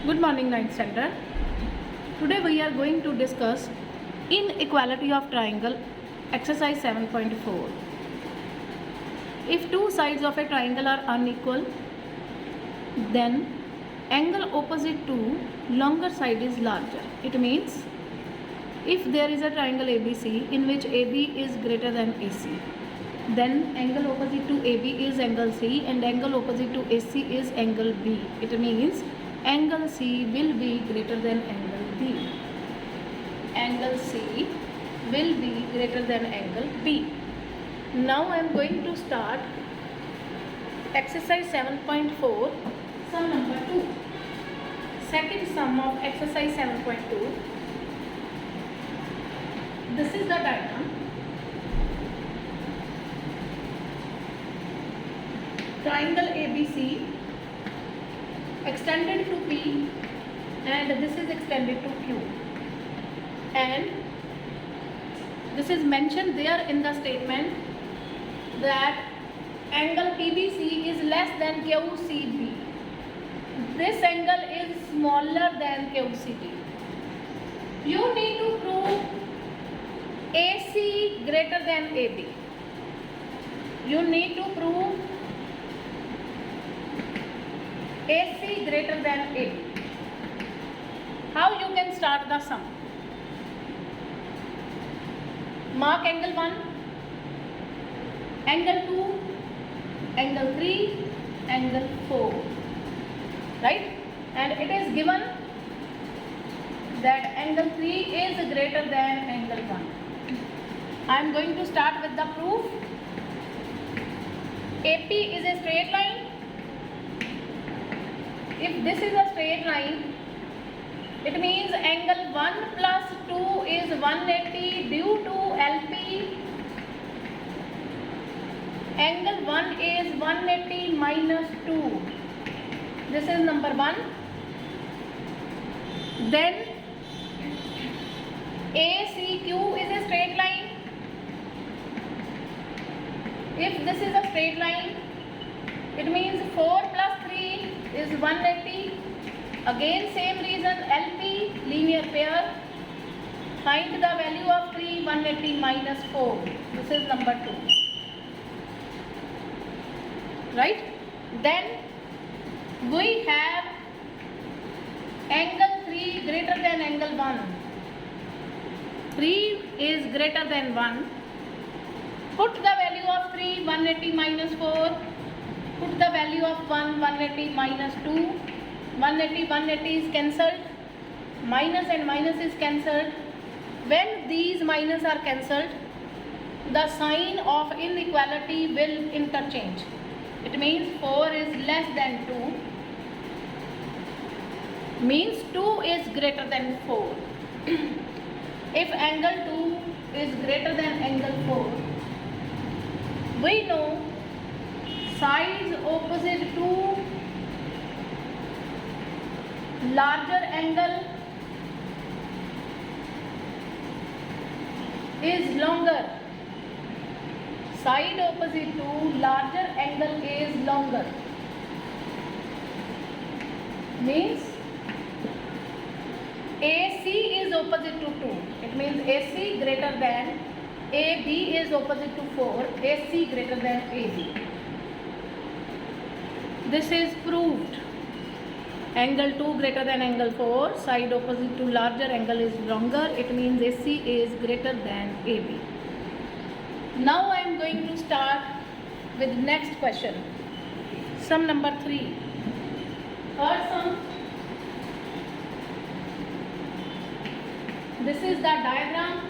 Good morning, 9th standard. Today we are going to discuss inequality of triangle, exercise 7.4. If two sides of a triangle are unequal, then angle opposite to longer side is larger. It means if there is a triangle ABC in which AB is greater than AC, then angle opposite to AB is angle C and angle opposite to AC is angle B. It means angle C will be greater than angle B. Angle C will be greater than angle B. Now I am going to start exercise 7.4, sum number 2. Second sum of exercise 7.2. This is the diagram. Triangle ABC extended to P and this is extended to Q, and this is mentioned there in the statement that angle PBC is less than QCB. This angle is smaller than QCB. You need to prove AC greater than AB. You need to prove AC greater than AB. How you can start the sum? Mark angle 1, angle 2, angle 3, angle 4, right? And it is given that angle 3 is greater than angle 1. I am going to start with the proof. AP is a straight line. If this is a straight line, it means angle 1 plus 2 is 180 due to LP. Angle 1 is 180 minus 2. This is number 1. Then ACQ is a straight line. If this is a straight line, it means 4 plus 3 is 180. Again same reason, LP, linear pair. Find the value of 3, 180 minus 4. This is number 2. Right? Then we have angle 3 greater than angle 1. 3 is greater than 1. Put the value of 3, 180 minus 4. Put the value of 1, 180 minus 2. 180, 180 is cancelled. Minus and minus is cancelled. When these minus are cancelled, the sign of inequality will interchange. It means 4 is less than 2. Means 2 is greater than 4. If angle 2 is greater than angle 4, we know sides opposite to larger angle is longer. Side opposite to larger angle is longer. Means AC is opposite to 2. It means AC greater than AB is opposite to 4. AC greater than AB. This is proved. Angle 2 greater than angle 4. Side opposite to larger angle is longer. It means AC is greater than AB. Now I am going to start with next question. Sum number 3. Third sum. This is the diagram.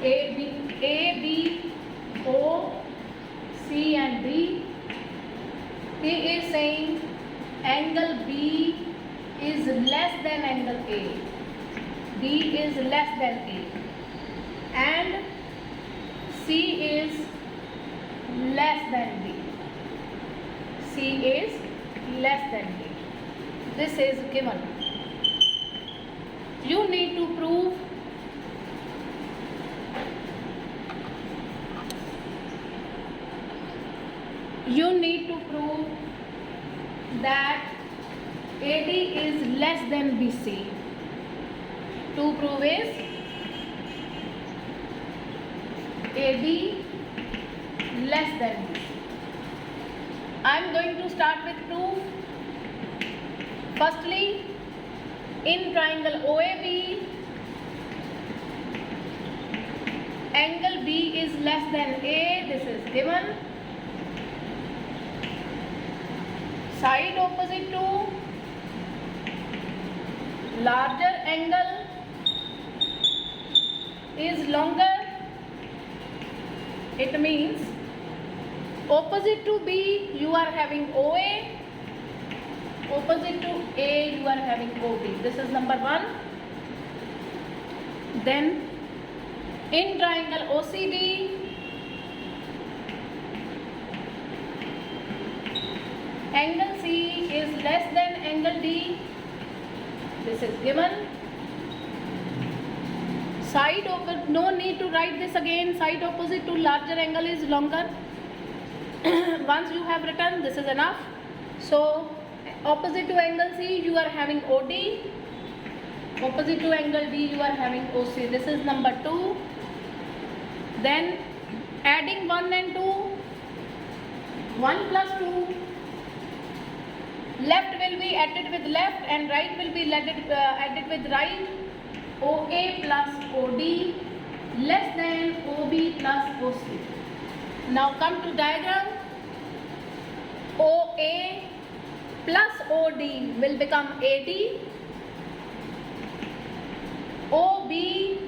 A, B, O, C and D. He is saying angle B is less than angle A. B is less than A. And C is less than B. C is less than B. This is given. You need to prove you need to prove that AD is less than BC. To prove is AD less than BC. I am going to start with proof. Firstly, in triangle OAB, angle B is less than A. This is given. Side opposite to larger angle is longer. It means opposite to B you are having OA, opposite to A you are having OB. This is number one. Then in triangle OCD, angle C is less than angle D. This is given. Side opposite, no need to write this again. Side opposite to larger angle is longer. Once you have written, this is enough. So opposite to angle C you are having OD, opposite to angle D you are having OC. This is number 2. Then adding 1 and 2, 1 plus 2, left will be added with left and right will be added with right. OA plus OD less than OB plus OC. Now come to diagram. OA plus OD will become AD. OB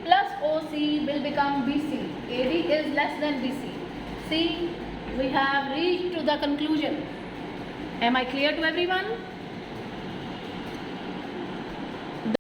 plus OC will become BC. AD is less than BC. See, we have reached to the conclusion. Am I clear to everyone?